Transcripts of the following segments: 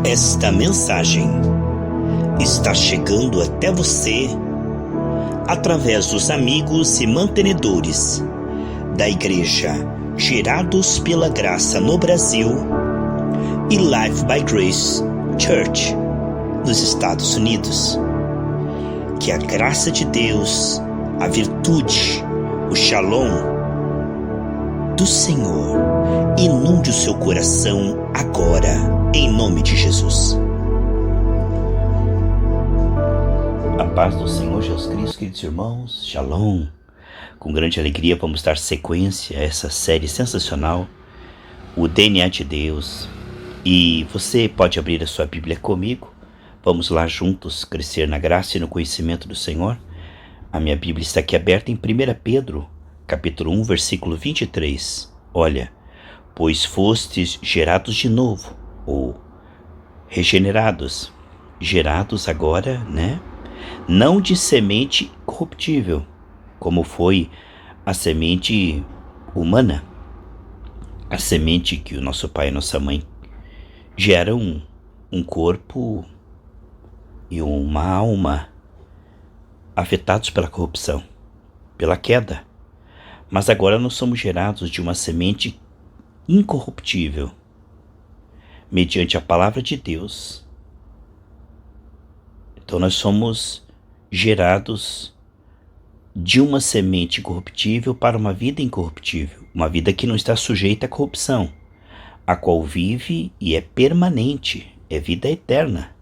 Esta mensagem está chegando até você através dos amigos e mantenedores da Igreja Gerados pela Graça no Brasil e Life by Grace Church nos Estados Unidos. Que a graça de Deus, a virtude, o Shalom do Senhor inunde o seu coração agora, em nome de Jesus. A paz do Senhor Jesus Cristo, queridos irmãos, Shalom. Com grande alegria vamos dar sequência a essa série sensacional, o DNA de Deus. E você pode abrir a sua Bíblia comigo. Vamos lá juntos crescer na graça e no conhecimento do Senhor. A minha Bíblia está aqui aberta em 1 Pedro, capítulo 1, versículo 23. Olha, pois fostes gerados de novo, ou regenerados, gerados agora, não de semente corruptível, como foi a semente humana, a semente que o nosso pai e nossa mãe geram um corpo e uma alma afetados pela corrupção, pela queda. Mas agora nós somos gerados de uma semente incorruptível, mediante a palavra de Deus. Então nós somos gerados de uma semente corruptível para uma vida incorruptível, uma vida que não está sujeita à corrupção, a qual vive e é permanente, é vida eterna.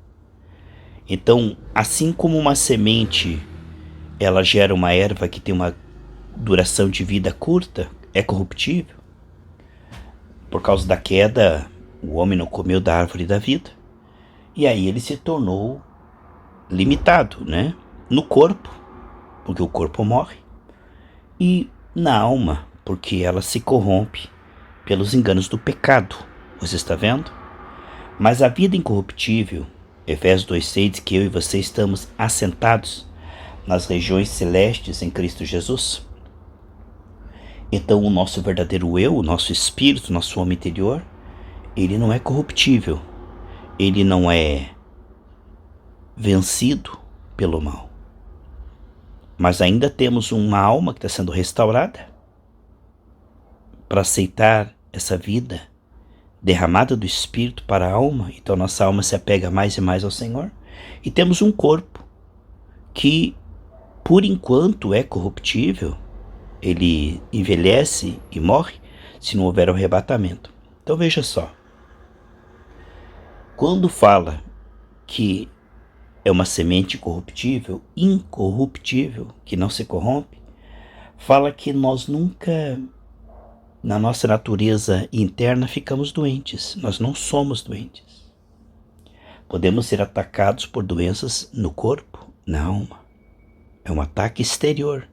Então, assim como uma semente, ela gera uma erva que tem uma duração de vida curta, é corruptível. Por causa da queda, o homem não comeu da árvore da vida. E aí ele se tornou limitado, no corpo, porque o corpo morre. E na alma, porque ela se corrompe pelos enganos do pecado. Você está vendo? Mas a vida incorruptível, Efésios 2,6 diz que eu e você estamos assentados nas regiões celestes em Cristo Jesus. Então o nosso verdadeiro eu, o nosso espírito, o nosso homem interior, ele não é corruptível, ele não é vencido pelo mal. Mas ainda temos uma alma que está sendo restaurada para aceitar essa vida derramada do Espírito para a alma. Então nossa alma se apega mais e mais ao Senhor. E temos um corpo que, por enquanto, é corruptível. Ele envelhece e morre se não houver o arrebatamento. Então veja só. Quando fala que é uma semente corruptível, incorruptível, que não se corrompe, fala que nós nunca, na nossa natureza interna, ficamos doentes. Nós não somos doentes. Podemos ser atacados por doenças no corpo, na alma. É um ataque exterior.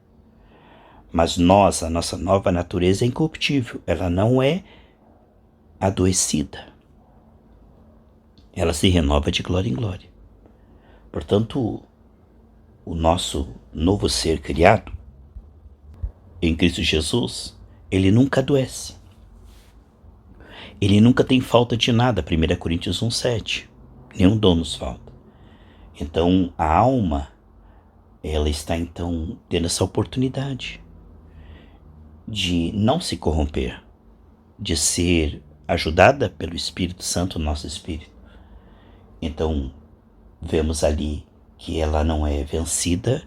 Mas a nossa nova natureza é incorruptível. Ela não é adoecida. Ela se renova de glória em glória. Portanto, o nosso novo ser criado em Cristo Jesus, ele nunca adoece. Ele nunca tem falta de nada, 1 Coríntios 1,7. Nenhum dom nos falta. Então, a alma, ela está então tendo essa oportunidade de não se corromper, de ser ajudada pelo Espírito Santo, nosso Espírito. Então, vemos ali que ela não é vencida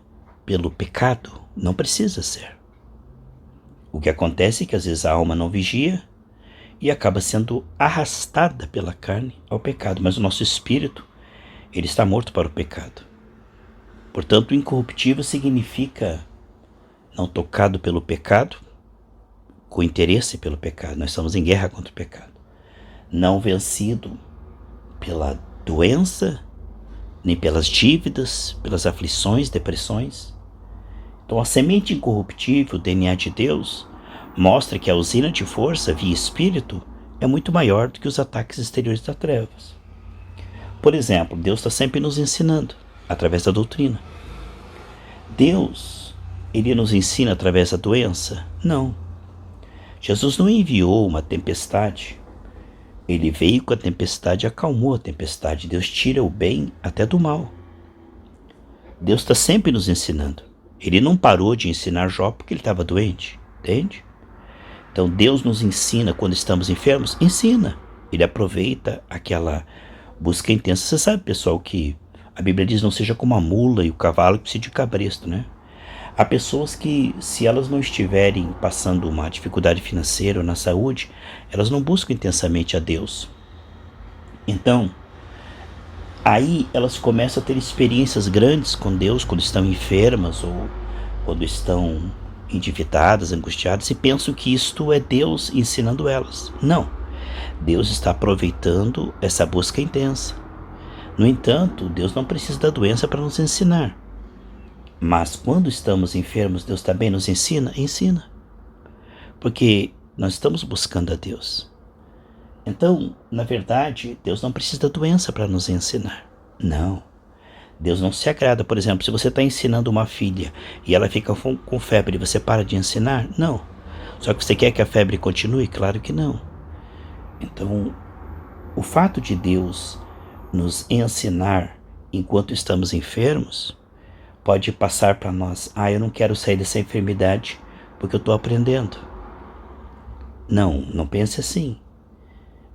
pelo pecado, não precisa ser. O que acontece é que às vezes a alma não vigia e acaba sendo arrastada pela carne ao pecado, mas o nosso espírito, ele está morto para o pecado. Portanto, incorruptível significa não tocado pelo pecado, com interesse pelo pecado. Nós estamos em guerra contra o pecado. Não vencido pela doença, nem pelas dívidas, pelas aflições, depressões. Então a semente incorruptível, o DNA de Deus, mostra que a usina de força via Espírito é muito maior do que os ataques exteriores das trevas. Por exemplo, Deus está sempre nos ensinando, através da doutrina. Deus, ele nos ensina através da doença? Não. Jesus não enviou uma tempestade Ele veio com a tempestade e acalmou a tempestade. Deus tira o bem até do mal. Deus está sempre nos ensinando. Ele não parou de ensinar Jó porque ele estava doente, entende? Então Deus nos ensina quando estamos enfermos, ensina. Ele aproveita aquela busca intensa. Você sabe, pessoal, que a Bíblia diz não seja como a mula e o cavalo que precisa de cabresto, né? Há pessoas que, se elas não estiverem passando uma dificuldade financeira ou na saúde, elas não buscam intensamente a Deus. Então, aí elas começam a ter experiências grandes com Deus quando estão enfermas ou quando estão endividadas, angustiadas, e pensam que isto é Deus ensinando elas. Não, Deus está aproveitando essa busca intensa. No entanto, Deus não precisa da doença para nos ensinar. Mas quando estamos enfermos, Deus também nos ensina? Ensina. Porque nós estamos buscando a Deus. Então, na verdade, Deus não precisa da doença para nos ensinar. Não. Deus não se agrada. Por exemplo, se você está ensinando uma filha e ela fica com febre, você para de ensinar? Não. Só que você quer que a febre continue? Claro que não. Então, o fato de Deus nos ensinar enquanto estamos enfermos pode passar para nós: eu não quero sair dessa enfermidade porque eu estou aprendendo. Não, não pense assim.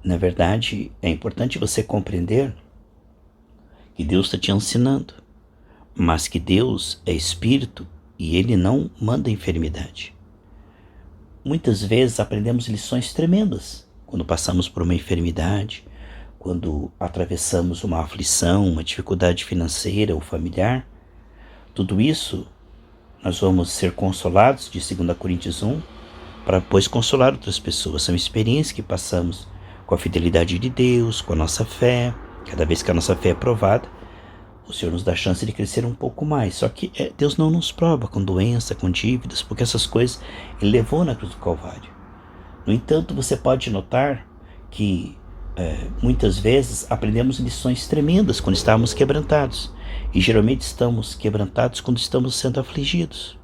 Na verdade, é importante você compreender que Deus está te ensinando, mas que Deus é Espírito e Ele não manda enfermidade. Muitas vezes aprendemos lições tremendas quando passamos por uma enfermidade, quando atravessamos uma aflição, uma dificuldade financeira ou familiar. Tudo isso nós vamos ser consolados, de 2 Coríntios 1, para depois consolar outras pessoas. São experiências que passamos com a fidelidade de Deus, com a nossa fé. Cada vez que a nossa fé é provada, o Senhor nos dá a chance de crescer um pouco mais. Só que Deus não nos prova com doença, com dívidas, porque essas coisas Ele levou na cruz do Calvário. No entanto, você pode notar que muitas vezes aprendemos lições tremendas quando estamos quebrantados. E geralmente estamos quebrantados quando estamos sendo afligidos.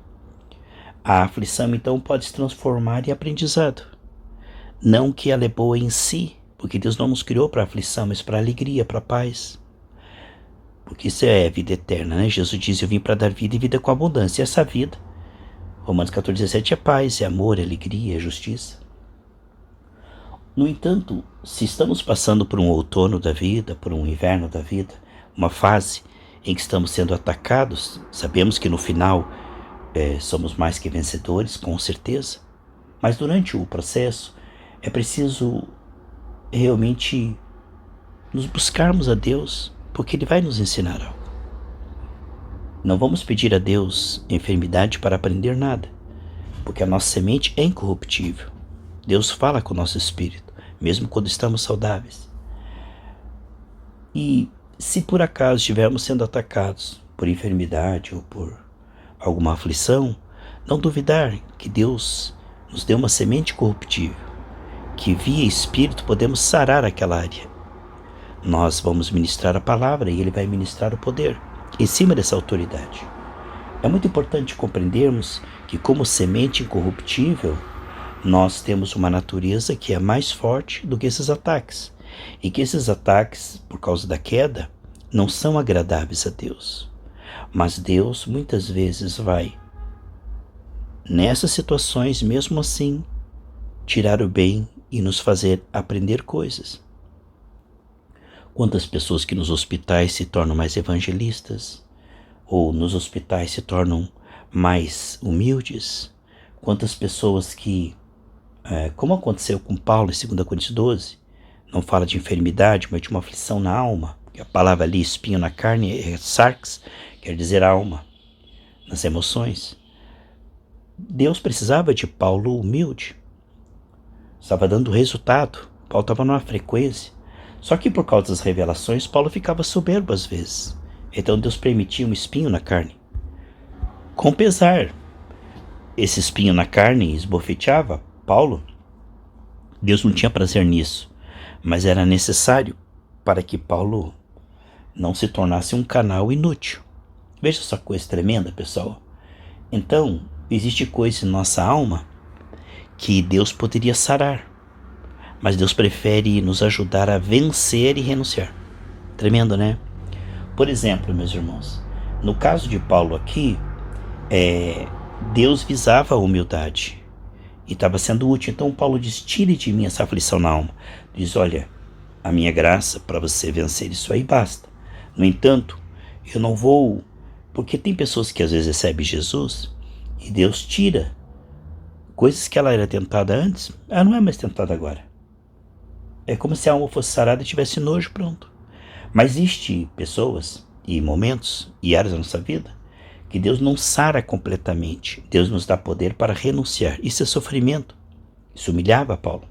A aflição então pode se transformar em aprendizado. Não que ela é boa em si, porque Deus não nos criou para aflição, mas para alegria, para paz. Porque isso é vida eterna, né? Jesus diz: eu vim para dar vida e vida com abundância. E essa vida, Romanos 14:17, é paz, é amor, é alegria, é justiça. No entanto, se estamos passando por um outono da vida, por um inverno da vida, uma fase em que estamos sendo atacados, sabemos que no final somos mais que vencedores, com certeza, mas durante o processo é preciso realmente nos buscarmos a Deus, porque Ele vai nos ensinar algo. Não vamos pedir a Deus enfermidade para aprender nada, porque a nossa semente é incorruptível. Deus fala com o nosso espírito, mesmo quando estamos saudáveis. E se por acaso estivermos sendo atacados por enfermidade ou por alguma aflição, não duvidar que Deus nos deu uma semente corruptível, que via Espírito podemos sarar aquela área. Nós vamos ministrar a palavra e Ele vai ministrar o poder em cima dessa autoridade. É muito importante compreendermos que, como semente incorruptível, nós temos uma natureza que é mais forte do que esses ataques. E que esses ataques, por causa da queda, não são agradáveis a Deus. Mas Deus muitas vezes vai, nessas situações, mesmo assim, tirar o bem e nos fazer aprender coisas. Quantas pessoas que nos hospitais se tornam mais evangelistas, ou nos hospitais se tornam mais humildes. Quantas pessoas que, como aconteceu com Paulo em 2 Coríntios 12, não fala de enfermidade, mas de uma aflição na alma. A palavra ali, espinho na carne, é sarx, quer dizer alma, nas emoções. Deus precisava de Paulo humilde. Estava dando resultado. Paulo estava numa frequência. Só que por causa das revelações, Paulo ficava soberbo às vezes. Então Deus permitia um espinho na carne. Com pesar, esse espinho na carne esbofeteava Paulo. Deus não tinha prazer nisso, mas era necessário para que Paulo não se tornasse um canal inútil. Veja essa coisa tremenda, pessoal. Então, existe coisa em nossa alma que Deus poderia sarar. Mas Deus prefere nos ajudar a vencer e renunciar. Tremendo, né? Por exemplo, meus irmãos, no caso de Paulo aqui, Deus visava a humildade e estava sendo útil. Então Paulo diz: tire de mim essa aflição na alma. Diz: olha, a minha graça para você vencer isso aí basta. No entanto, eu não vou... Porque tem pessoas que às vezes recebem Jesus e Deus tira coisas que ela era tentada antes, ela não é mais tentada agora. É como se a alma fosse sarada e tivesse nojo, pronto. Mas existe pessoas e momentos e áreas da nossa vida que Deus não sara completamente. Deus nos dá poder para renunciar. Isso é sofrimento. Isso humilhava Paulo.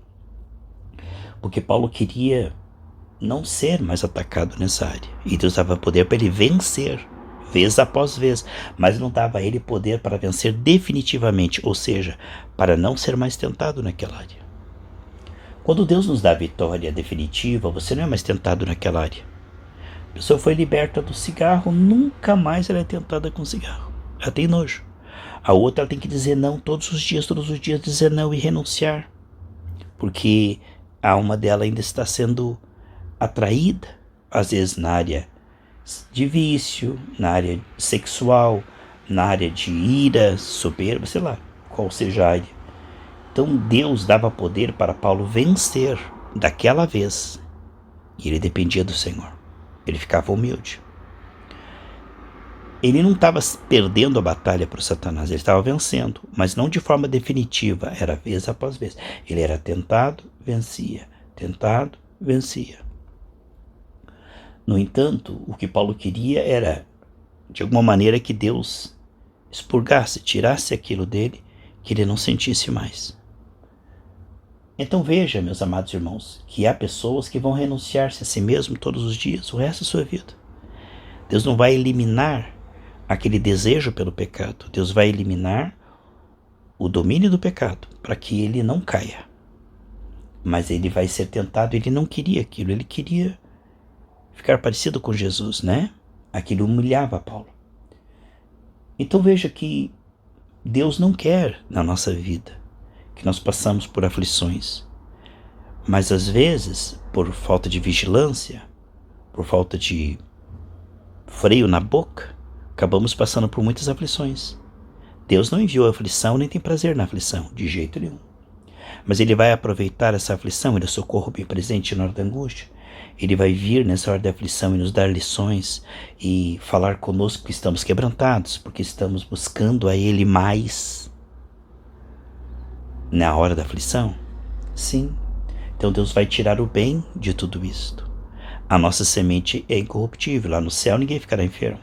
Porque Paulo queria não ser mais atacado nessa área. E Deus dava poder para ele vencer, vez após vez. Mas não dava a ele poder para vencer definitivamente, ou seja, para não ser mais tentado naquela área. Quando Deus nos dá a vitória definitiva, você não é mais tentado naquela área. A pessoa foi liberta do cigarro, nunca mais ela é tentada com cigarro. Ela tem nojo. A outra ela tem que dizer não todos os dias dizer não e renunciar. Porque a alma dela ainda está sendo atraída, às vezes na área de vício, na área sexual, na área de ira, soberba, sei lá, qual seja a área. Então Deus dava poder para Paulo vencer daquela vez. E ele dependia do Senhor. Ele ficava humilde. Ele não estava perdendo a batalha para o Satanás, ele estava vencendo, mas não de forma definitiva, era vez após vez. Ele era tentado, vencia, tentado, vencia. No entanto, o que Paulo queria era, de alguma maneira, que Deus expurgasse, tirasse aquilo dele, que ele não sentisse mais. Então veja, meus amados irmãos, que há pessoas que vão renunciar-se a si mesmo todos os dias, o resto da sua vida. Deus não vai eliminar aquele desejo pelo pecado. Deus vai eliminar o domínio do pecado para que ele não caia. Mas ele vai ser tentado, ele não queria aquilo, ele queria ficar parecido com Jesus, né? Aquilo humilhava Paulo. Então veja que Deus não quer na nossa vida que nós passamos por aflições, mas às vezes, por falta de vigilância, por falta de freio na boca, acabamos passando por muitas aflições. Deus não enviou a aflição, nem tem prazer na aflição, de jeito nenhum. Mas Ele vai aproveitar essa aflição, Ele é socorro bem presente na hora da angústia. Ele vai vir nessa hora da aflição e nos dar lições e falar conosco que estamos quebrantados, porque estamos buscando a Ele mais na hora da aflição. Sim. Então Deus vai tirar o bem de tudo isto. A nossa semente é incorruptível. Lá no céu ninguém ficará enfermo.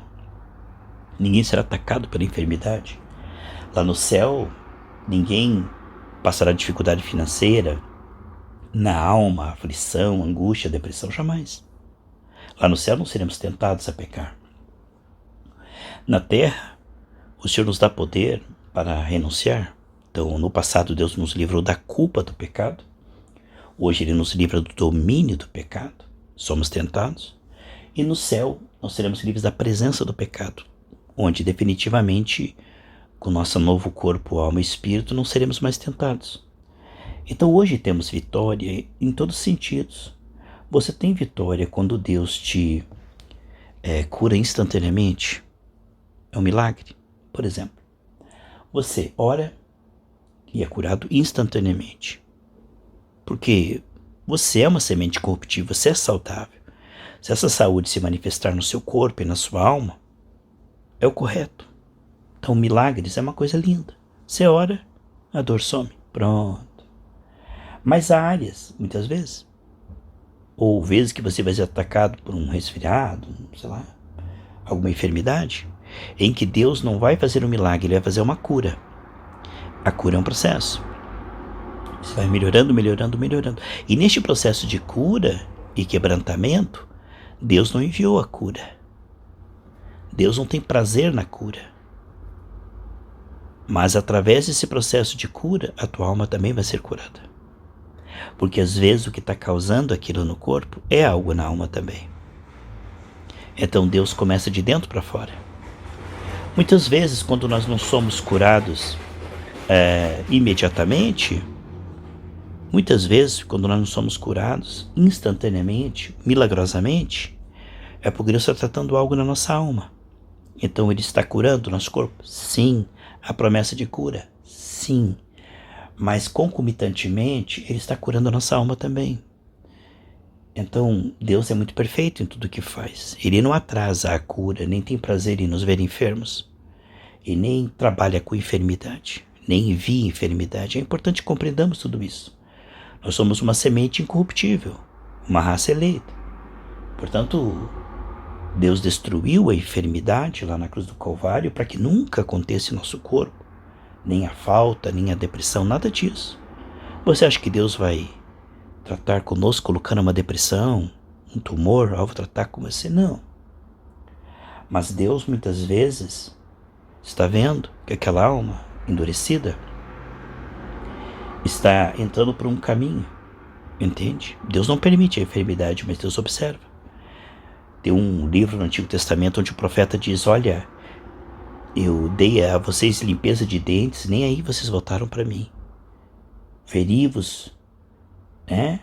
Ninguém será atacado pela enfermidade. Lá no céu ninguém passará dificuldade financeira, na alma, aflição, angústia, depressão, jamais. Lá no céu não seremos tentados a pecar. Na terra, o Senhor nos dá poder para renunciar. Então, no passado, Deus nos livrou da culpa do pecado. Hoje, Ele nos livra do domínio do pecado. Somos tentados. E no céu, nós seremos livres da presença do pecado, onde definitivamente, com nosso novo corpo, alma e espírito, não seremos mais tentados. Então, hoje temos vitória em todos os sentidos. Você tem vitória quando Deus te cura instantaneamente. É um milagre. Por exemplo, você ora e é curado instantaneamente. Porque você é uma semente corruptível, você é saudável. Se essa saúde se manifestar no seu corpo e na sua alma, é o correto. Então, milagres é uma coisa linda. Você ora, a dor some. Pronto. Mas há áreas, muitas vezes, ou vezes que você vai ser atacado por um resfriado, sei lá, alguma enfermidade, em que Deus não vai fazer um milagre, Ele vai fazer uma cura. A cura é um processo. Você vai melhorando, melhorando, melhorando. E neste processo de cura e quebrantamento, Deus não enviou a cura. Deus não tem prazer na cura. Mas através desse processo de cura, a tua alma também vai ser curada. Porque às vezes o que está causando aquilo no corpo é algo na alma também. Então Deus começa de dentro para fora. Muitas vezes, quando nós não somos curados imediatamente, Muitas vezes, quando nós não somos curados instantaneamente, milagrosamente, é porque Deus está tratando algo na nossa alma. Então Ele está curando o nosso corpo? Sim. A promessa de cura? Sim. Mas concomitantemente, Ele está curando a nossa alma também. Então, Deus é muito perfeito em tudo o que faz. Ele não atrasa a cura, nem tem prazer em nos ver enfermos. E nem trabalha com enfermidade, nem envia enfermidade. É importante que compreendamos tudo isso. Nós somos uma semente incorruptível, uma raça eleita. Portanto, Deus destruiu a enfermidade lá na cruz do Calvário para que nunca aconteça em nosso corpo, nem a falta, nem a depressão, nada disso. Você acha que Deus vai tratar conosco colocando uma depressão, um tumor, ao tratar com você? Não. Mas Deus muitas vezes está vendo que aquela alma endurecida está entrando por um caminho, entende? Deus não permite a enfermidade, mas Deus observa. Tem um livro no Antigo Testamento onde o profeta diz: olha, eu dei a vocês limpeza de dentes, nem aí vocês voltaram para mim. Feri-vos, né?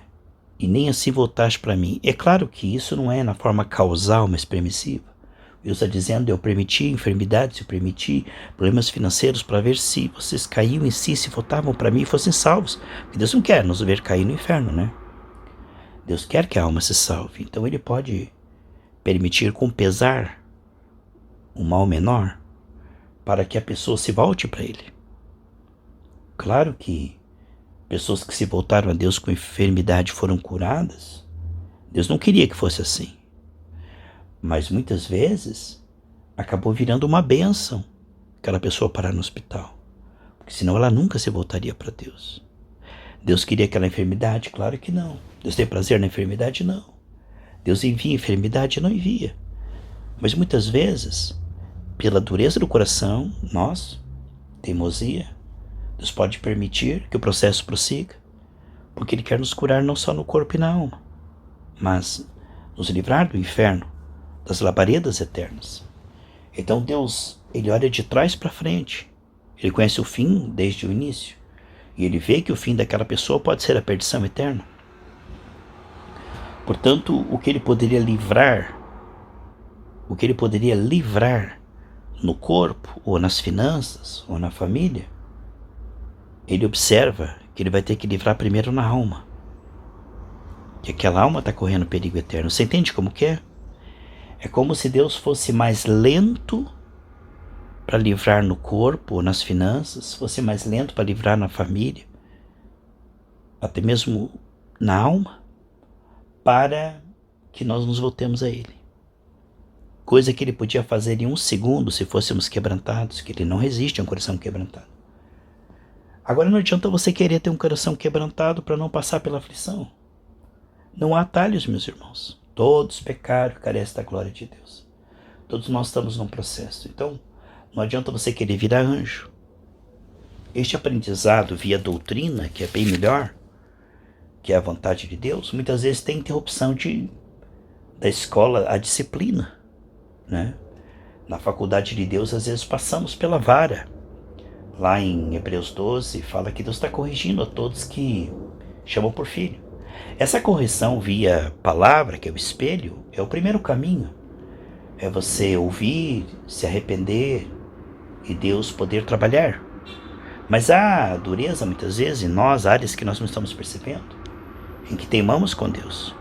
E nem assim voltaste para mim. É claro que isso não é na forma causal, mas permissiva. Deus está dizendo: eu permiti enfermidades, eu permiti problemas financeiros para ver se vocês caíam em si, se voltavam para mim e fossem salvos. Porque Deus não quer nos ver cair no inferno, né? Deus quer que a alma se salve. Então Ele pode permitir com pesar um mal menor para que a pessoa se volte para Ele. Claro que pessoas que se voltaram a Deus com enfermidade foram curadas. Deus não queria que fosse assim. Mas muitas vezes acabou virando uma bênção aquela pessoa parar no hospital. Porque senão ela nunca se voltaria para Deus. Deus queria aquela enfermidade? Claro que não. Deus tem prazer na enfermidade? Não. Deus envia enfermidade? Não envia. Mas muitas vezes, pela dureza do coração, teimosia, Deus pode permitir que o processo prossiga, porque Ele quer nos curar não só no corpo e na alma, mas nos livrar do inferno, das labaredas eternas. Então Deus, Ele olha de trás para frente. Ele conhece o fim desde o início. E Ele vê que o fim daquela pessoa pode ser a perdição eterna. Portanto, o que Ele poderia livrar no corpo, ou nas finanças, ou na família, Ele observa que Ele vai ter que livrar primeiro na alma. Que aquela alma está correndo perigo eterno. Você entende como que é? É como se Deus fosse mais lento para livrar no corpo ou nas finanças, fosse mais lento para livrar na família, até mesmo na alma, para que nós nos voltemos a Ele. Coisa que Ele podia fazer em 1 segundo se fôssemos quebrantados, que Ele não resiste a um coração quebrantado. Agora não adianta você querer ter um coração quebrantado para não passar pela aflição. Não há atalhos, meus irmãos. Todos pecaram e carecem da glória de Deus. Todos nós estamos num processo. Então, não adianta você querer virar anjo. Este aprendizado via doutrina, que é bem melhor, que é a vontade de Deus, muitas vezes tem interrupção da escola, a disciplina, né? Na faculdade de Deus, às vezes passamos pela vara. Lá em Hebreus 12, fala que Deus está corrigindo a todos que chamam por filho. Essa correção via palavra, que é o espelho, é o primeiro caminho. É você ouvir, se arrepender e Deus poder trabalhar. Mas há dureza muitas vezes em nós, áreas que nós não estamos percebendo, em que teimamos com Deus.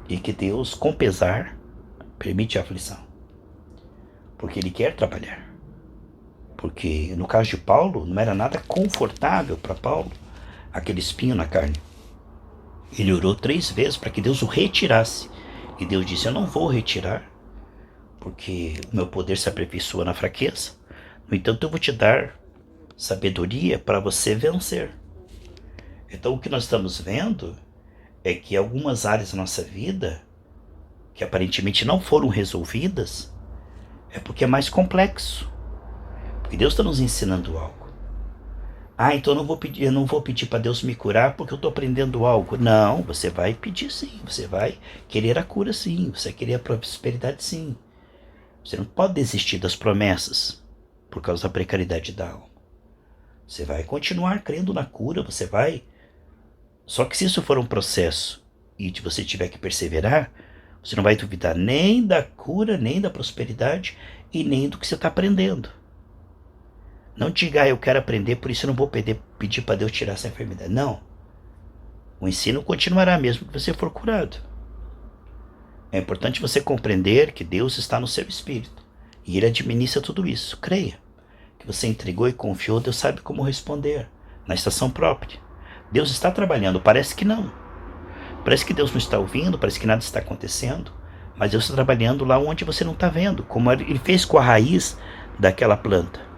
E que Deus, com pesar, permite a aflição. Porque Ele quer trabalhar. Porque no caso de Paulo, não era nada confortável para Paulo aquele espinho na carne. Ele orou 3 vezes para que Deus o retirasse. E Deus disse: eu não vou retirar, porque o meu poder se aperfeiçoa na fraqueza. No entanto, eu vou te dar sabedoria para você vencer. Então, o que nós estamos vendo é que algumas áreas da nossa vida, que aparentemente não foram resolvidas, é porque é mais complexo. Porque Deus está nos ensinando algo. Então eu não vou pedir para Deus me curar porque eu estou aprendendo algo. Não, você vai pedir sim, você vai querer a cura sim, você vai querer a prosperidade sim. Você não pode desistir das promessas por causa da precariedade da alma. Você vai continuar crendo na cura, você vai Só que se isso for um processo e você tiver que perseverar, você não vai duvidar nem da cura, nem da prosperidade e nem do que você está aprendendo. Não diga, eu quero aprender, por isso eu não vou pedir para Deus tirar essa enfermidade. Não. O ensino continuará mesmo que você for curado. É importante você compreender que Deus está no seu espírito e Ele administra tudo isso. Creia que você entregou e confiou, Deus sabe como responder na estação própria. Deus está trabalhando, parece que não. Parece que Deus não está ouvindo, parece que nada está acontecendo, mas Deus está trabalhando lá onde você não está vendo, como Ele fez com a raiz daquela planta.